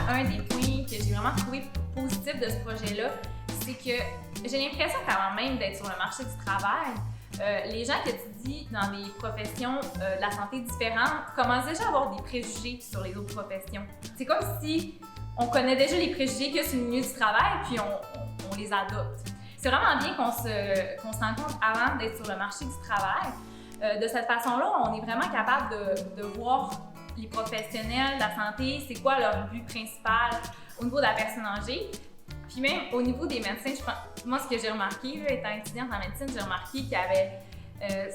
un des points que j'ai vraiment trouvé positif de ce projet-là, c'est que j'ai l'impression qu'avant même d'être sur le marché du travail, les gens qui étudient dans des professions de la santé différentes commencent déjà à avoir des préjugés sur les autres professions. C'est comme si on connaît déjà les préjugés qu'il y a sur le milieu du travail, puis on les adopte. C'est vraiment bien qu'on se rende compte avant d'être sur le marché du travail. De cette façon-là, on est vraiment capable de voir les professionnels de la santé, c'est quoi leur but principal au niveau de la personne âgée. Puis même au niveau des médecins, moi, ce que j'ai remarqué, là, étant étudiante en médecine, j'ai remarqué qu'il y avait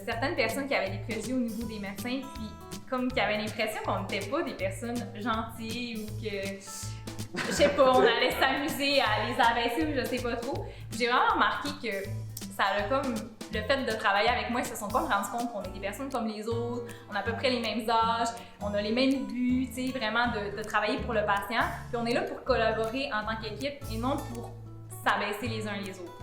certaines personnes qui avaient des préjugés au niveau des médecins, puis comme qui avaient l'impression qu'on n'était pas des personnes gentilles ou que, je sais pas, on allait s'amuser à les abaisser ou je sais pas trop. Puis j'ai vraiment remarqué que ça a comme le fait de travailler avec moi, ils se sont pas rendu compte qu'on est des personnes comme les autres, on a à peu près les mêmes âges, on a les mêmes buts, tu sais, vraiment de travailler pour le patient. Puis on est là pour collaborer en tant qu'équipe et non pour s'abaisser les uns les autres.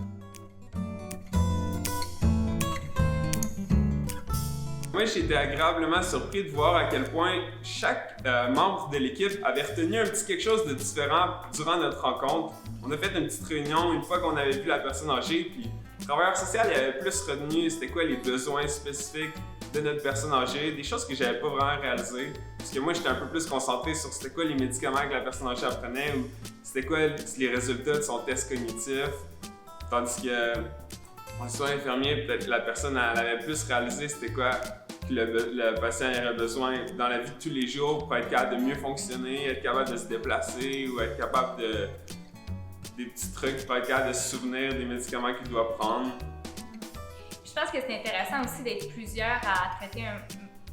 Moi, j'ai été agréablement surpris de voir à quel point chaque membre de l'équipe avait retenu un petit quelque chose de différent durant notre rencontre. On a fait une petite réunion une fois qu'on avait vu la personne âgée, puis le travailleur social il avait plus retenu c'était quoi les besoins spécifiques de notre personne âgée, des choses que j'avais pas vraiment réalisées. Parce que moi, j'étais un peu plus concentré sur c'était quoi les médicaments que la personne âgée apprenait ou c'était quoi les résultats de son test cognitif. Tandis que en soins infirmiers, peut-être que la personne elle avait plus réalisé c'était quoi que le patient aurait besoin dans la vie de tous les jours pour être capable de mieux fonctionner, être capable de se déplacer ou être capable de des petits trucs pour être capable de se souvenir des médicaments qu'il doit prendre. Je pense que c'est intéressant aussi d'être plusieurs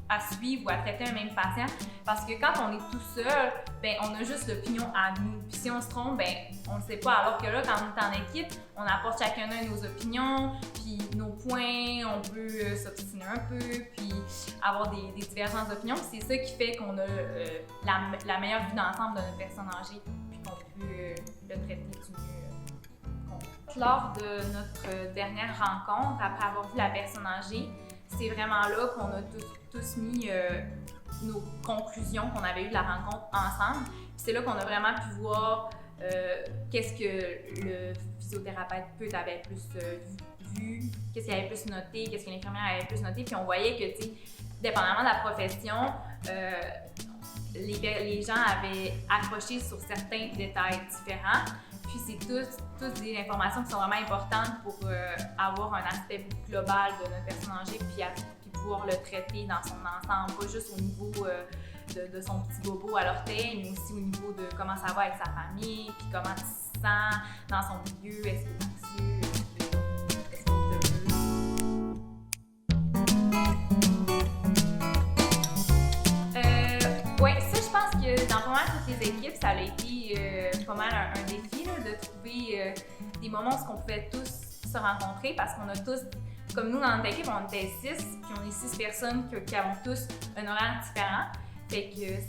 à suivre ou à traiter un même patient parce que quand on est tout seul, ben on a juste l'opinion à nous. Puis si on se trompe, ben on ne sait pas. Alors que là, quand on est en équipe, on apporte chacun nos opinions, puis nos points, on peut s'obstiner un peu, puis avoir des divergences d'opinions. C'est ça qui fait qu'on a la meilleure vue d'ensemble de notre personne âgée, puis qu'on peut le traiter du mieux. Lors de notre dernière rencontre, après avoir vu la personne âgée, c'est vraiment là qu'on a tous mis nos conclusions qu'on avait eues de la rencontre ensemble. Puis c'est là qu'on a vraiment pu voir qu'est-ce que le physiothérapeute avait plus vu, qu'est-ce qu'il avait plus noté, qu'est-ce que l'infirmière avait plus noté. Puis on voyait que, tu sais, dépendamment de la profession, les gens avaient accroché sur certains détails différents. Puis c'est toutes des informations qui sont vraiment importantes pour avoir un aspect global de notre personne âgée puis pouvoir le traiter dans son ensemble, pas juste au niveau de son petit bobo à l'orteil, mais aussi au niveau de comment ça va avec sa famille, puis comment il se sent dans son milieu, est-ce qu'il est anxieux, est-ce qu'il est heureux. Ouais, ça je pense que dans pas mal toutes les équipes, ça a été pas mal un défi là, de trouver des moments où on pouvait tous se rencontrer parce qu'on a tous, comme nous dans notre équipe, on était 6, puis on est 6 personnes qui avons tous un horaire différent. Fait que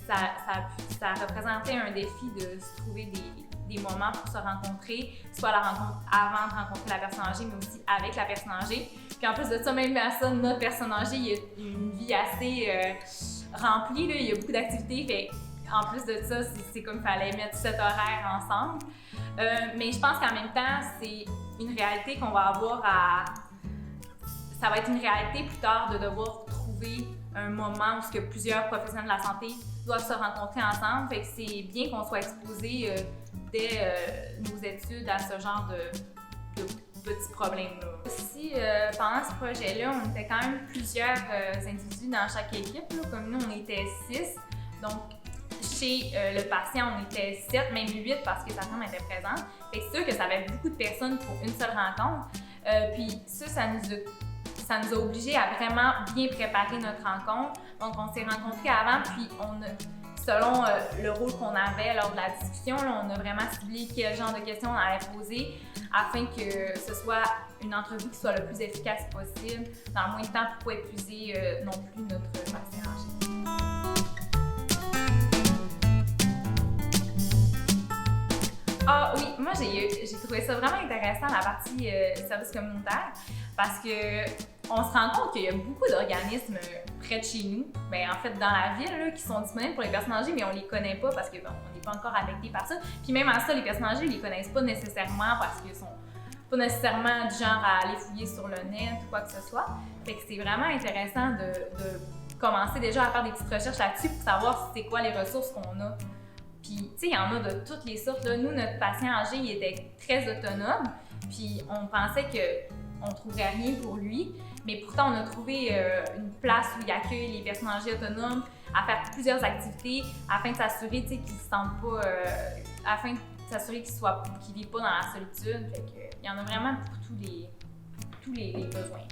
ça représentait un défi de se trouver des moments pour se rencontrer, soit la rencontre avant de rencontrer la personne âgée, mais aussi avec la personne âgée. Puis en plus de ça, même à ça, notre personne âgée, il y a une vie assez remplie, là, il y a beaucoup d'activités. Fait en plus de ça, c'est comme il fallait mettre cet horaire ensemble. Mais je pense qu'en même temps, c'est une réalité qu'on va avoir ça va être une réalité plus tard de devoir trouver un moment où plusieurs professionnels de la santé doivent se rencontrer ensemble. Fait que c'est bien qu'on soit exposé dès nos études à ce genre de petits problèmes-là. Aussi, pendant ce projet-là, on était quand même plusieurs individus dans chaque équipe. Là. Comme nous, on était 6. Donc, chez le patient, on était 7, même 8 parce que sa femme était présente. Fait que c'est sûr que ça avait beaucoup de personnes pour une seule rencontre. Puis ça nous a obligés à vraiment bien préparer notre rencontre. Donc, on s'est rencontrés avant, puis selon le rôle qu'on avait lors de la discussion, là, on a vraiment ciblé quel genre de questions on allait poser afin que ce soit une entrevue qui soit le plus efficace possible, dans le moins de temps pour ne pas épuiser non plus notre patient âgé. Ah oui, moi j'ai trouvé ça vraiment intéressant la partie service communautaire parce que on se rend compte qu'il y a beaucoup d'organismes près de chez nous, ben en fait dans la ville, là, qui sont disponibles pour les personnes âgées, mais on les connaît pas parce que bon, on n'est pas encore affecté par ça. Puis même à ça, les personnes âgées, ils les connaissent pas nécessairement parce qu'ils sont pas nécessairement du genre à aller fouiller sur le net ou quoi que ce soit. Fait que c'est vraiment intéressant de commencer déjà à faire des petites recherches là-dessus pour savoir c'est quoi les ressources qu'on a. Puis, tu sais, il y en a de toutes les sortes. Là. Nous, notre patient âgé, il était très autonome, puis on pensait qu'on ne trouverait rien pour lui. Mais pourtant, on a trouvé une place où il accueille les personnes âgées autonomes à faire plusieurs activités afin de s'assurer qu'ils ne se sentent pas... afin de s'assurer qu'ils ne vivent pas dans la solitude. Fait que, il y en a vraiment pour tous les besoins.